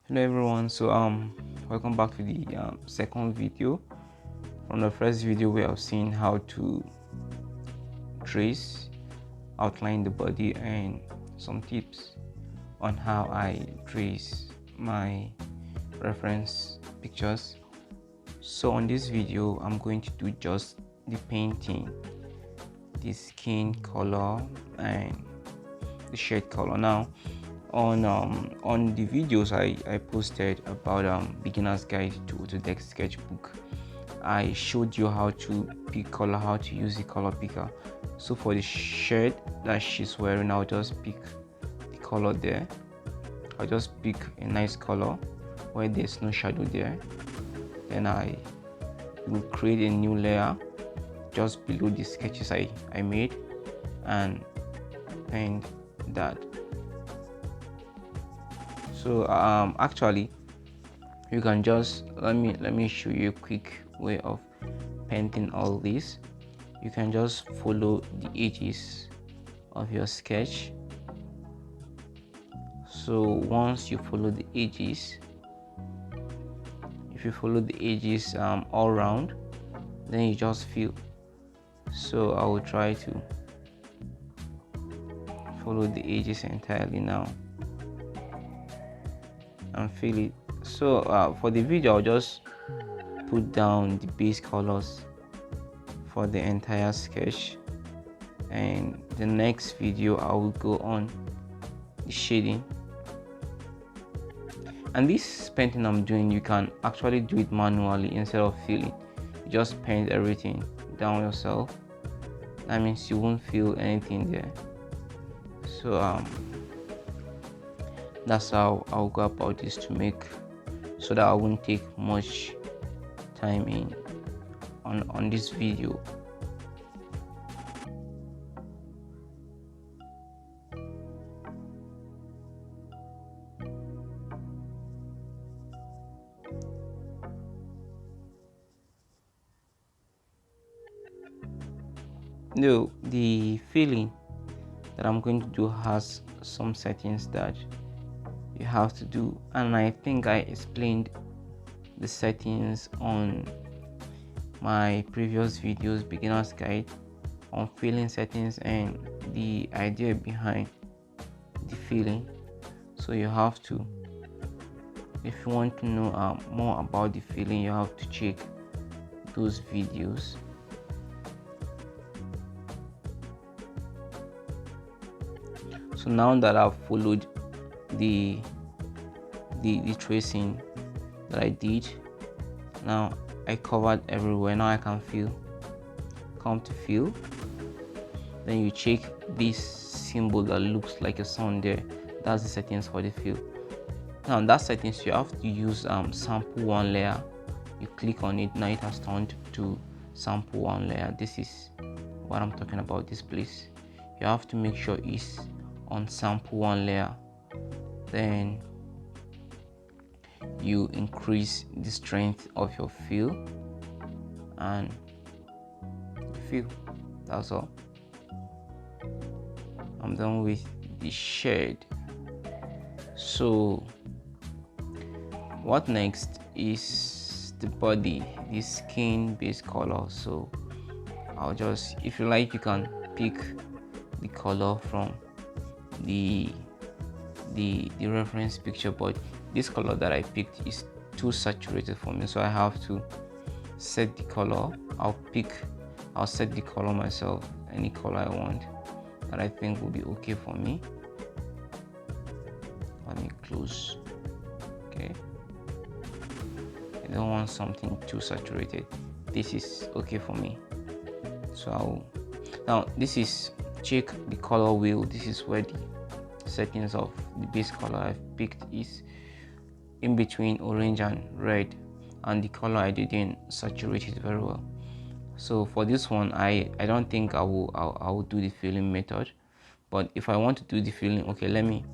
Hello everyone, welcome back to the second video. From the first video we have seen how to trace, outline the body, and some tips on how I trace my reference pictures. So on this video I'm going to do just the painting, the skin color, and the shade color. Now on the videos I posted about beginner's guide to Autodesk Sketchbook, I showed you how to pick color, how to use the color picker. So for the shirt that she's wearing, I'll just pick the color there. I'll just pick a nice color where there's no shadow there. Then I will create a new layer just below the sketches I made and paint that. So actually you can just let me show you a quick way of painting all this. You can just follow the edges of your sketch. So once you follow the edges, if you follow the edges all around, then you just fill. So I will try to follow the edges entirely now and fill it. So for the video I'll just put down the base colors for the entire sketch, and the next video I will go on the shading. And this painting I'm doing, you can actually do it manually instead of filling. You just paint everything down yourself. That means you won't feel anything there. So that's how I'll go about this to make, so that I won't take much time on this video. No, the filling that I'm going to do has some settings that you have to do, and I think I explained the settings on my previous videos, beginner's guide on filling settings and the idea behind the filling. So you have to, if you want to know more about the filling, you have to check those videos. So now that I've followed the tracing that I did, now I covered everywhere. Now I can come to fill. Then you check this symbol that looks like a sun there. That's the settings for the fill. Now that settings, you have to use sample one layer. You click on it, now it has turned to sample one layer. This is what I'm talking about, this place. You have to make sure it's on sample one layer. Then you increase the strength of your fill and fill. That's all. I'm done with the shade. So what next is the body, the skin base color. So I'll just, if you like, you can pick the color from the reference picture, but this color that I picked is too saturated for me, so I have to set the color. I'll set the color myself, any color I want that I think will be okay for me. Let me close. Okay, I don't want something too saturated. This is okay for me. So now this is, check the color wheel. This is where the settings of the base color I've picked is in between orange and red, and the color I didn't saturate it very well. So for this one, I don't think I will do the filling method. But if I want to do the filling, okay, let me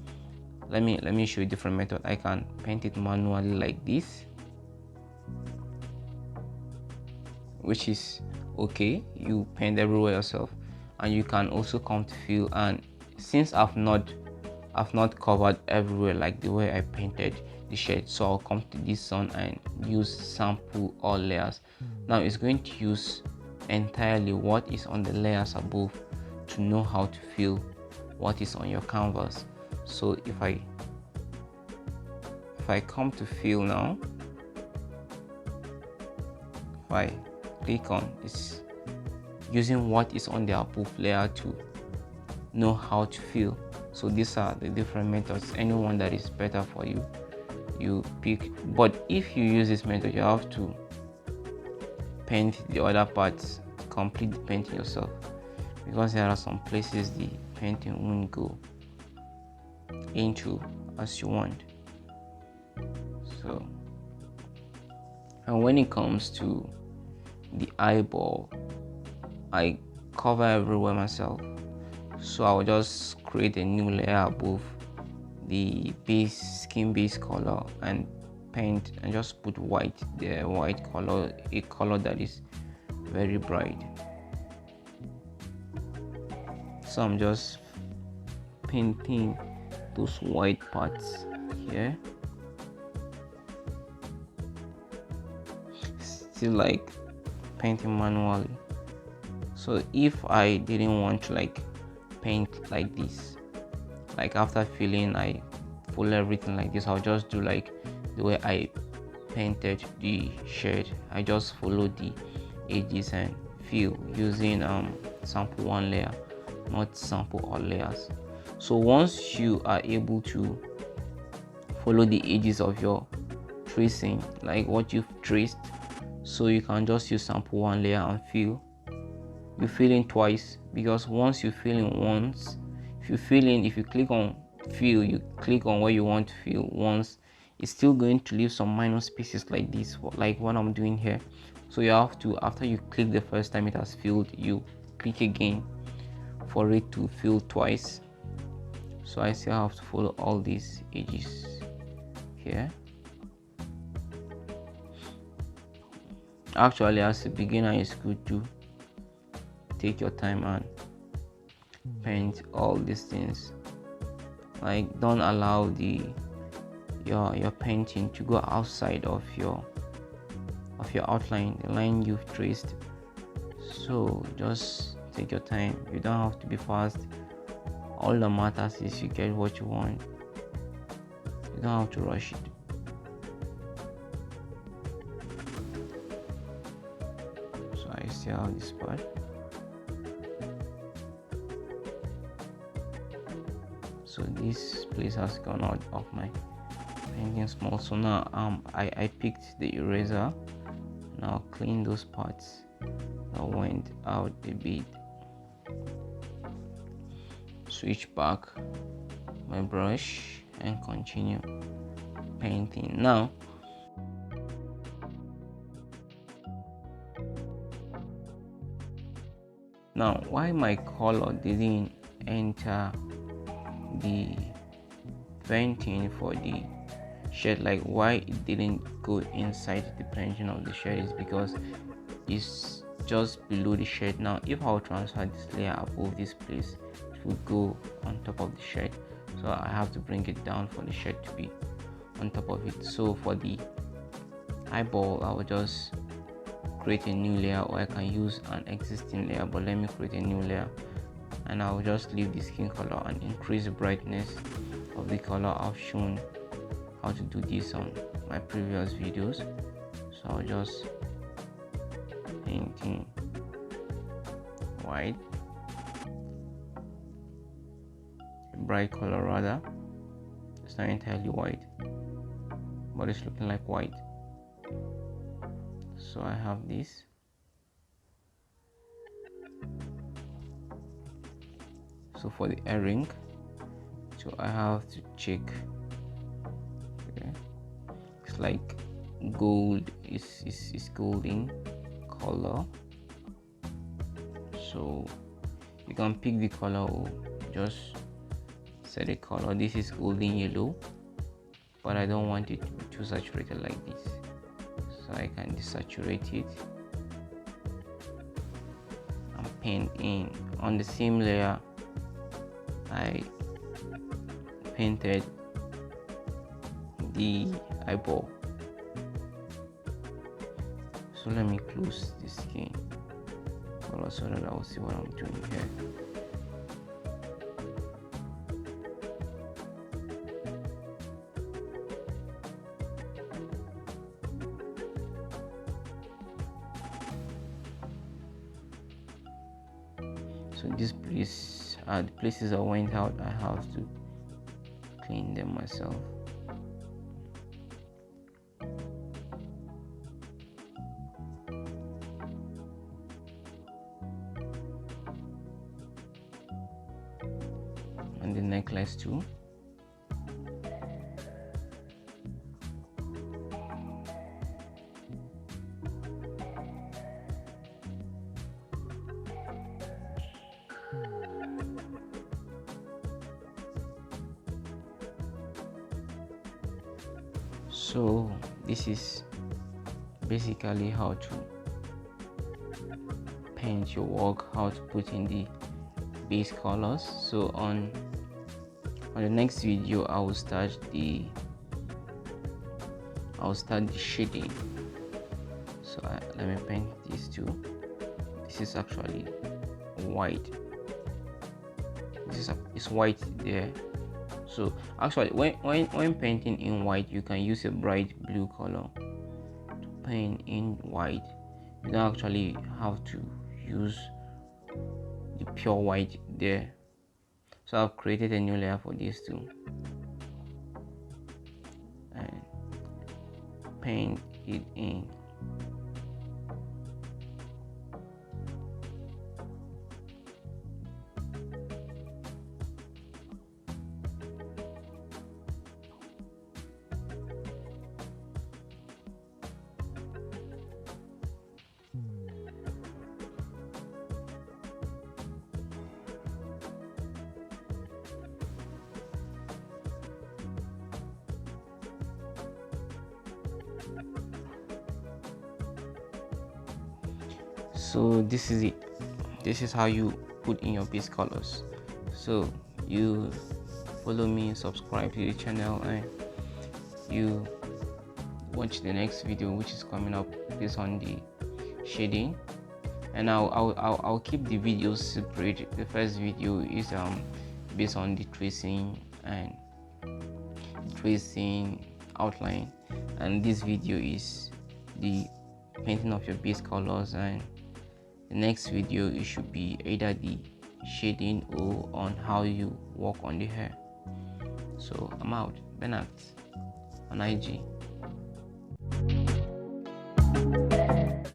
show you a different method. I can paint it manually like this, which is okay. You paint everywhere yourself, and you can also come to fill. And since I've not I've not covered everywhere like the way I painted the shade. So I'll come to this one and use sample all layers. Now it's going to use entirely what is on the layers above to know how to fill what is on your canvas. So if I come to fill now, if I click on, it's using what is on the above layer to know how to fill. So these are the different methods. Anyone that is better for you, you pick. But if you use this method, you have to paint the other parts, complete the painting yourself, because there are some places the painting won't go into as you want. So, and when it comes to the eyeball, I cover everywhere myself. So I'll just create a new layer above the base skin base color and paint, and just put white there, white color, a color that is very bright. So I'm just painting those white parts here. Still like painting manually. So if I didn't want to like paint like this, like after filling I pull everything like this, I'll just do like the way I painted the shade. I just follow the edges and fill using sample one layer, not sample all layers. So once you are able to follow the edges of your tracing, like what you've traced, so you can just use sample one layer and fill. You fill in twice, because once you fill in once, if you click on fill, you click on where you want to fill once, it's still going to leave some minor spaces like this, like what I'm doing here. So you have to, after you click the first time it has filled, you click again for it to fill twice. So I still have to follow all these edges here. Actually, as a beginner, it's good to take your time and paint all these things. Like, don't allow your painting to go outside of your outline, the line you've traced. So just take your time. You don't have to be fast. All that matters is you get what you want. You don't have to rush it. So I still have this part. So this place has gone out of my painting small. So now I picked the eraser. Now clean those parts that went out a bit. Switch back my brush and continue painting. Now why my color didn't enter the painting for the shade, like why it didn't go inside the painting of the shade, is because it's just below the shade. Now if I'll transfer this layer above this place, it will go on top of the shade, so I have to bring it down for the shade to be on top of it. So for the eyeball, I will just create a new layer, or I can use an existing layer, but let me create a new layer, and I'll just leave the skin color and increase the brightness of the color. I've shown how to do this on my previous videos. So I'll just painting white, a bright color rather. It's not entirely white, but it's looking like white. So I have this. So for the earring, so I have to check. Okay, it's like gold, is golden color. So you can pick the color or just set a color. This is golden yellow, but I don't want it to be too saturated like this, so I can desaturate it and paint in. On the same layer, I painted the eyeball. So let me close the skin color so that I'll see what I'm doing here. So this place, the places I went out, I have to clean them myself. And the necklace too. So this is basically how to paint your work, how to put in the base colors. So on the next video I will start the shading. So let me paint these two. This is actually white. It's white there. So actually when painting in white, you can use a bright blue color to paint in white. You don't actually have to use the pure white there. So I've created a new layer for these two and paint it in. So this is it. This is how you put in your base colors. So you follow me, subscribe to the channel, and you watch the next video, which is coming up based on the shading. And I'll keep the videos separate. The first video is based on the tracing outline, and this video is the painting of your base colors, and the next video it should be either the shading or on how you work on the hair. So I'm out. Bernard on IG.